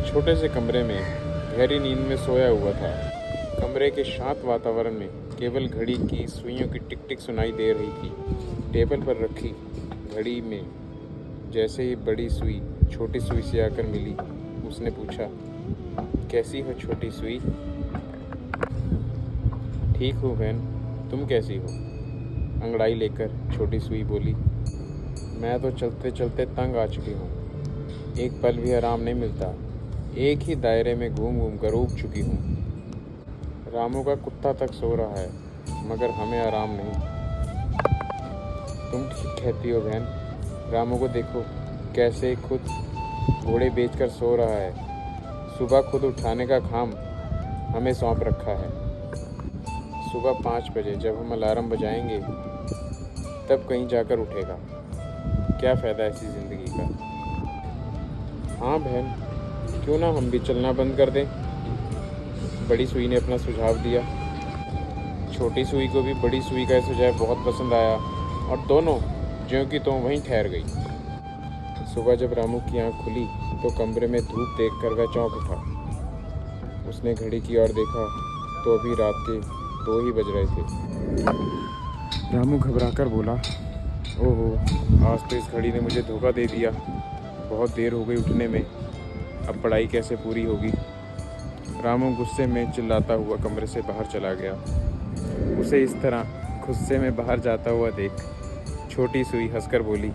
एक छोटे से कमरे में गहरी नींद में सोया हुआ था। कमरे के शांत वातावरण में केवल घड़ी की सुइयों की टिक टिक सुनाई दे रही थी। टेबल पर रखी घड़ी में जैसे ही बड़ी सुई छोटी सुई से आकर मिली, उसने पूछा, कैसी हो छोटी सुई? ठीक हूँ बहन, तुम कैसी हो? अंगड़ाई लेकर छोटी सुई बोली, मैं तो चलते चलते तंग आ चुकी हूँ। एक पल भी आराम नहीं मिलता। एक ही दायरे में घूम घूम कर ऊब चुकी हूँ। रामू का कुत्ता तक सो रहा है, मगर हमें आराम नहीं। तुम ठीक कहती हो बहन। रामू को देखो, कैसे खुद घोड़े बेचकर सो रहा है। सुबह खुद उठाने का काम हमें सौंप रखा है। सुबह 5 बजे जब हम अलार्म बजाएंगे, तब कहीं जाकर उठेगा। क्या फ़ायदा ऐसी ज़िंदगी का? हाँ बहन, क्यों ना हम भी चलना बंद कर दें? बड़ी सुई ने अपना सुझाव दिया। छोटी सुई को भी बड़ी सुई का सुझाव बहुत पसंद आया और दोनों ज्यों की त्यों वहीं ठहर गई। सुबह जब रामू की आंख खुली तो कमरे में धूप देखकर वह चौंक उठा। उसने घड़ी की ओर देखा तो अभी रात के 2 ही बज रहे थे। रामू घबराकर बोला, ओहो, आज तो इस घड़ी ने मुझे धोखा दे दिया। बहुत देर हो गई उठने में, अब पढ़ाई कैसे पूरी होगी? रामू गुस्से में चिल्लाता हुआ कमरे से बाहर चला गया। उसे इस तरह गुस्से में बाहर जाता हुआ देख छोटी सुई हंसकर बोली,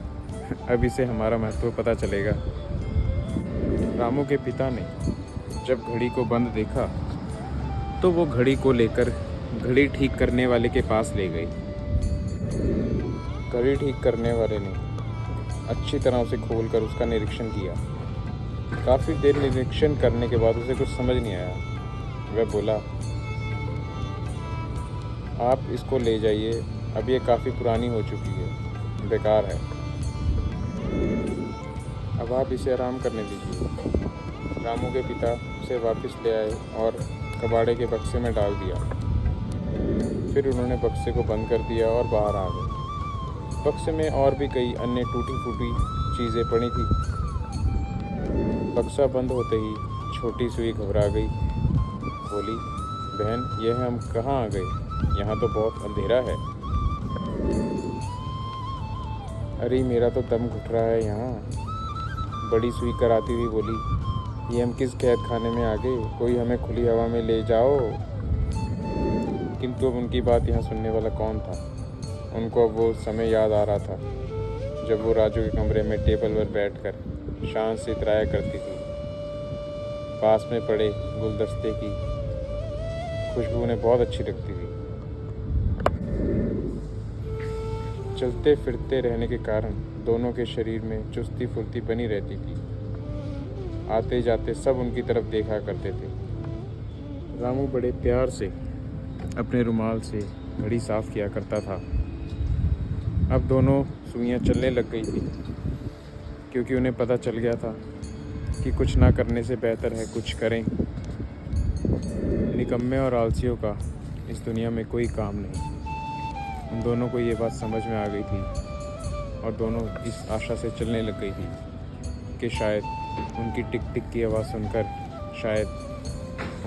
अब इसे हमारा महत्व पता चलेगा। रामू के पिता ने जब घड़ी को बंद देखा तो वो घड़ी को लेकर घड़ी ठीक करने वाले के पास ले गई। घड़ी ठीक करने वाले ने अच्छी तरह उसे खोलकर उसका निरीक्षण किया। काफ़ी देर निरीक्षण करने के बाद उसे कुछ समझ नहीं आया। वह बोला, आप इसको ले जाइए, अब ये काफ़ी पुरानी हो चुकी है, बेकार है। अब आप इसे आराम करने दीजिए। रामू के पिता उसे वापस ले आए और कबाड़े के बक्से में डाल दिया। फिर उन्होंने बक्से को बंद कर दिया और बाहर आ गए। बक्से में और भी कई अन्य टूटी फूटी चीज़ें पड़ी थी। बक्सा बंद होते ही छोटी सुई घबरा गई। बोली, बहन, यह हम कहाँ आ गए? यहाँ तो बहुत अंधेरा है। अरे मेरा तो दम घुट रहा है यहाँ। बड़ी सुई कराती हुई बोली, ये हम किस कैद खाने में आ गए? कोई हमें खुली हवा में ले जाओ। किंतु अब उनकी बात यहाँ सुनने वाला कौन था? उनको अब वो समय याद आ रहा था जब वो राजू के कमरे में टेबल पर बैठकर शांत से इतराया करती थी। पास में पड़े गुलदस्ते की खुशबू उन्हें बहुत अच्छी लगती थी। चलते फिरते रहने के कारण दोनों के शरीर में चुस्ती फुर्ती बनी रहती थी। आते जाते सब उनकी तरफ देखा करते थे। रामू बड़े प्यार से अपने रुमाल से घड़ी साफ किया करता था। अब दोनों सुइयां चलने लग गई थी, क्योंकि उन्हें पता चल गया था कि कुछ ना करने से बेहतर है कुछ करें। निकम्मे और आलसियों का इस दुनिया में कोई काम नहीं। उन दोनों को ये बात समझ में आ गई थी और दोनों इस आशा से चलने लग गई थी कि शायद उनकी टिक टिक की आवाज़ सुनकर शायद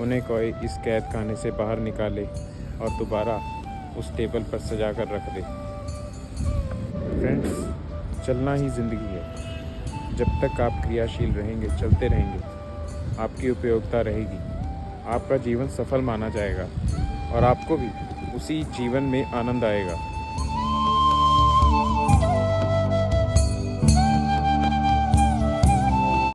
उन्हें कोई इस कैद खाने से बाहर निकाले और दोबारा उस टेबल पर सजा कर रख दे। फ्रेंड्स, चलना ही ज़िंदगी है। जब तक आप क्रियाशील रहेंगे, चलते रहेंगे, आपकी उपयोगिता रहेगी, आपका जीवन सफल माना जाएगा और आपको भी उसी जीवन में आनंद आएगा।